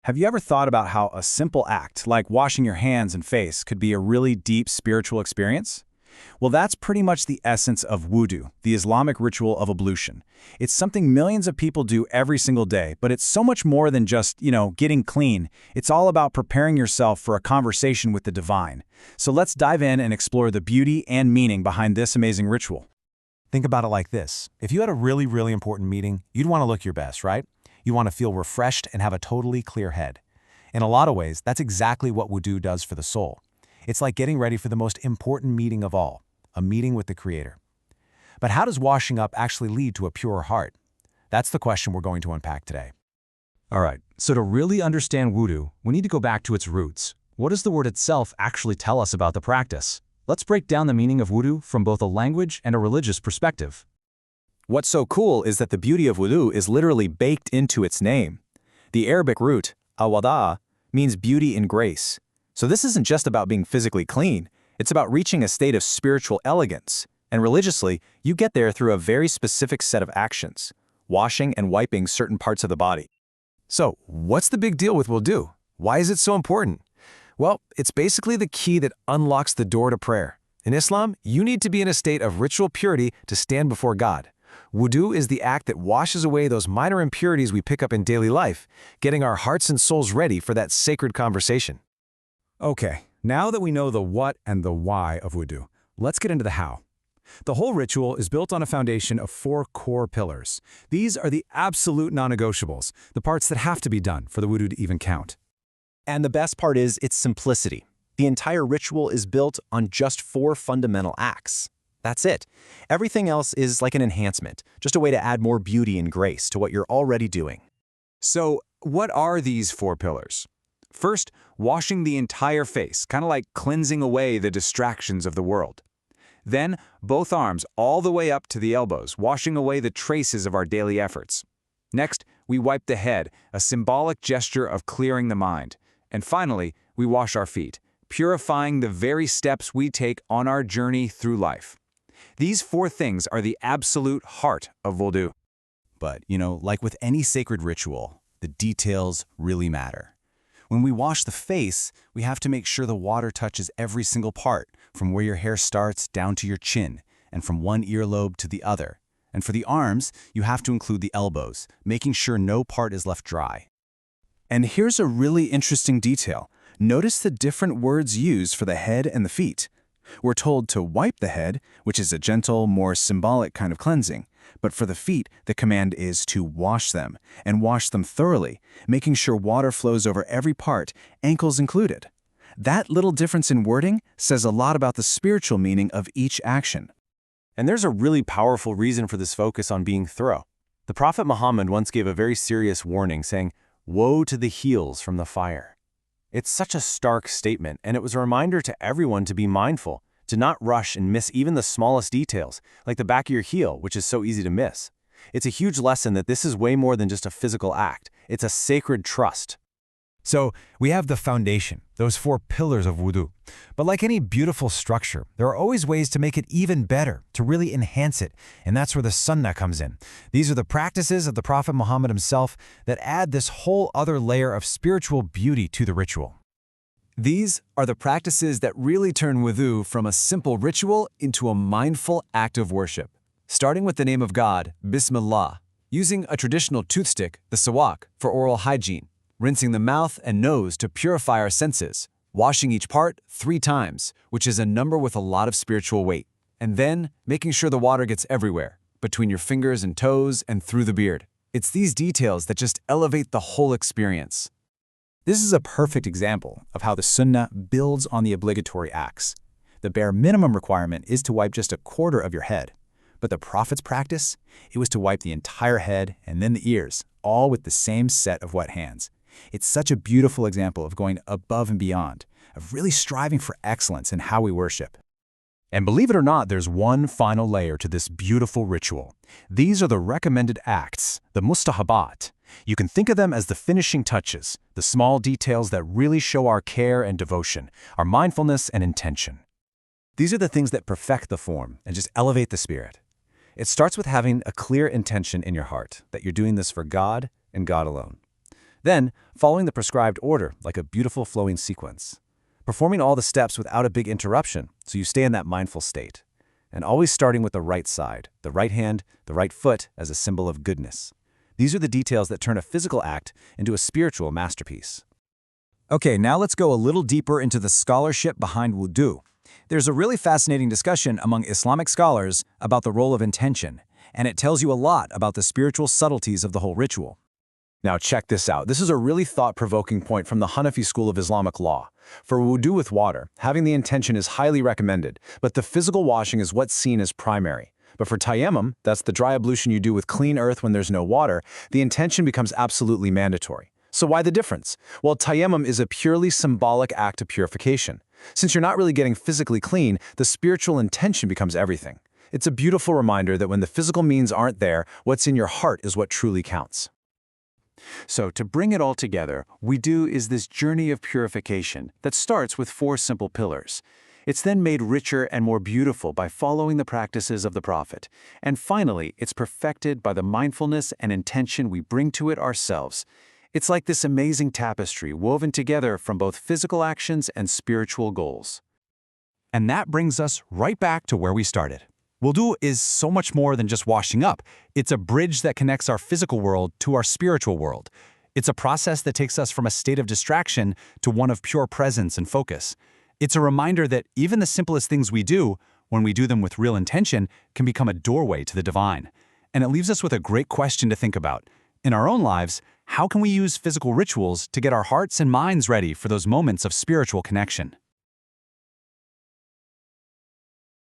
Have you ever thought about how a simple act, like washing your hands and face, could be a really deep spiritual experience? Well, that's pretty much the essence of wudu, the Islamic ritual of ablution. It's something millions of people do every single day, but it's so much more than just, getting clean. It's all about preparing yourself for a conversation with the divine. So let's dive in and explore the beauty and meaning behind this amazing ritual. Think about it like this. If you had a really, really important meeting, you'd want to look your best, right? You want to feel refreshed and have a totally clear head. In a lot of ways, that's exactly what wudu does for the soul. It's like getting ready for the most important meeting of all, a meeting with the Creator. But how does washing up actually lead to a purer heart? That's the question we're going to unpack today. All right, so to really understand wudu, we need to go back to its roots. What does the word itself actually tell us about the practice? Let's break down the meaning of wudu from both a language and a religious perspective. What's so cool is that the beauty of wudu is literally baked into its name. The Arabic root, awada, means beauty and grace. So this isn't just about being physically clean, it's about reaching a state of spiritual elegance. And religiously, you get there through a very specific set of actions, washing and wiping certain parts of the body. So, what's the big deal with wudu? Why is it so important? Well, it's basically the key that unlocks the door to prayer. In Islam, you need to be in a state of ritual purity to stand before God. Wudu is the act that washes away those minor impurities we pick up in daily life, getting our hearts and souls ready for that sacred conversation. Okay, now that we know the what and the why of wudu, let's get into the how. The whole ritual is built on a foundation of 4 core pillars. These are the absolute non-negotiables, the parts that have to be done for the wudu to even count. And the best part is its simplicity. The entire ritual is built on just 4 fundamental acts. That's it. Everything else is like an enhancement, just a way to add more beauty and grace to what you're already doing. So, what are these 4 pillars? First, washing the entire face, kind of like cleansing away the distractions of the world. Then, both arms all the way up to the elbows, washing away the traces of our daily efforts. Next, we wipe the head, a symbolic gesture of clearing the mind. And finally, we wash our feet, purifying the very steps we take on our journey through life. These 4 things are the absolute heart of wudu. But, like with any sacred ritual, the details really matter. When we wash the face, we have to make sure the water touches every single part, from where your hair starts down to your chin, and from one earlobe to the other. And for the arms, you have to include the elbows, making sure no part is left dry. And here's a really interesting detail. Notice the different words used for the head and the feet. We're told to wipe the head, which is a gentle, more symbolic kind of cleansing. But for the feet, the command is to wash them, and wash them thoroughly, making sure water flows over every part, ankles included. That little difference in wording says a lot about the spiritual meaning of each action. And there's a really powerful reason for this focus on being thorough. The Prophet Muhammad once gave a very serious warning, saying, "Woe to the heels from the fire." It's such a stark statement, and it was a reminder to everyone to be mindful, to not rush and miss even the smallest details, like the back of your heel, which is so easy to miss. It's a huge lesson that this is way more than just a physical act. It's a sacred trust. So we have the foundation, those 4 pillars of wudu. But like any beautiful structure, there are always ways to make it even better, to really enhance it. And that's where the Sunnah comes in. These are the practices of the Prophet Muhammad himself that add this whole other layer of spiritual beauty to the ritual. These are the practices that really turn wudu from a simple ritual into a mindful act of worship. Starting with the name of God, Bismillah, using a traditional toothstick, the siwak, for oral hygiene, rinsing the mouth and nose to purify our senses, washing each part 3 times, which is a number with a lot of spiritual weight, and then making sure the water gets everywhere, between your fingers and toes and through the beard. It's these details that just elevate the whole experience. This is a perfect example of how the Sunnah builds on the obligatory acts. The bare minimum requirement is to wipe just a quarter of your head. But the Prophet's practice, it was to wipe the entire head and then the ears, all with the same set of wet hands. It's such a beautiful example of going above and beyond, of really striving for excellence in how we worship. And believe it or not, there's one final layer to this beautiful ritual. These are the recommended acts, the mustahabat. You can think of them as the finishing touches, the small details that really show our care and devotion, our mindfulness and intention. These are the things that perfect the form and just elevate the spirit. It starts with having a clear intention in your heart that you're doing this for God and God alone. Then, following the prescribed order, like a beautiful flowing sequence. Performing all the steps without a big interruption, so you stay in that mindful state. And always starting with the right side, the right hand, the right foot as a symbol of goodness. These are the details that turn a physical act into a spiritual masterpiece. Okay, now let's go a little deeper into the scholarship behind wudu. There's a really fascinating discussion among Islamic scholars about the role of intention, and it tells you a lot about the spiritual subtleties of the whole ritual. Now check this out. This is a really thought-provoking point from the Hanafi school of Islamic law. For wudu with water, having the intention is highly recommended, but the physical washing is what's seen as primary. But for tayammum, that's the dry ablution you do with clean earth when there's no water, the intention becomes absolutely mandatory. So why the difference? Well, tayammum is a purely symbolic act of purification. Since you're not really getting physically clean, the spiritual intention becomes everything. It's a beautiful reminder that when the physical means aren't there, what's in your heart is what truly counts. So to bring it all together, wudu is this journey of purification that starts with 4 simple pillars. It's then made richer and more beautiful by following the practices of the Prophet. And finally, it's perfected by the mindfulness and intention we bring to it ourselves. It's like this amazing tapestry woven together from both physical actions and spiritual goals. And that brings us right back to where we started. Wudu is so much more than just washing up. It's a bridge that connects our physical world to our spiritual world. It's a process that takes us from a state of distraction to one of pure presence and focus. It's a reminder that even the simplest things we do, when we do them with real intention, can become a doorway to the divine. And it leaves us with a great question to think about. In our own lives, how can we use physical rituals to get our hearts and minds ready for those moments of spiritual connection?